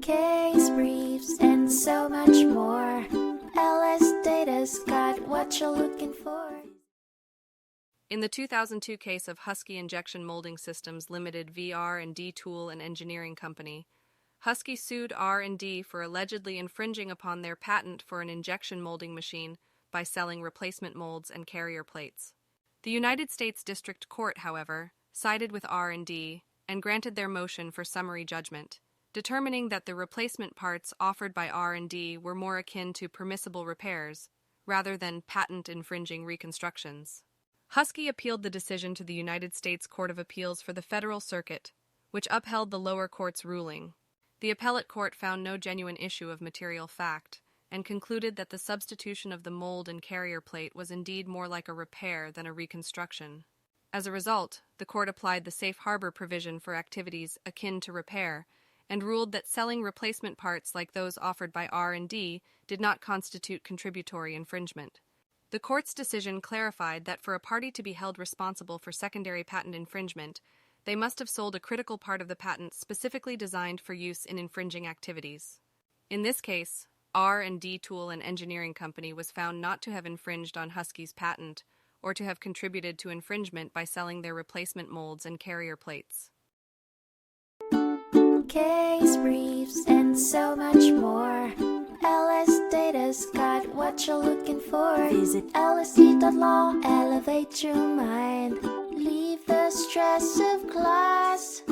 case briefs, and so much more. LSData's got what you're looking for. In the 2002 case of Husky Injection Molding Systems Limited v. R&D Tool and Engineering Company, Husky sued R&D for allegedly infringing upon their patent for an injection molding machine by selling replacement molds and carrier plates. The United States District Court, however, sided with R&D and granted their motion for summary judgment, determining that the replacement parts offered by R&D were more akin to permissible repairs rather than patent-infringing reconstructions. Husky appealed the decision to the United States Court of Appeals for the Federal Circuit, which upheld the lower court's ruling. The appellate court found no genuine issue of material fact and concluded that the substitution of the mold and carrier plate was indeed more like a repair than a reconstruction. As a result, the court applied the safe harbor provision for activities akin to repair and ruled that selling replacement parts like those offered by R&D did not constitute contributory infringement. The court's decision clarified that for a party to be held responsible for secondary patent infringement, they must have sold a critical part of the patent specifically designed for use in infringing activities. In this case, R&D Tool and Engineering Company was found not to have infringed on Husky's patent or to have contributed to infringement by selling their replacement molds and carrier plates. Case briefs, and so much more. LSData's got what you're looking for. Visit lsd.law, elevate your mind. Leave the stress of class.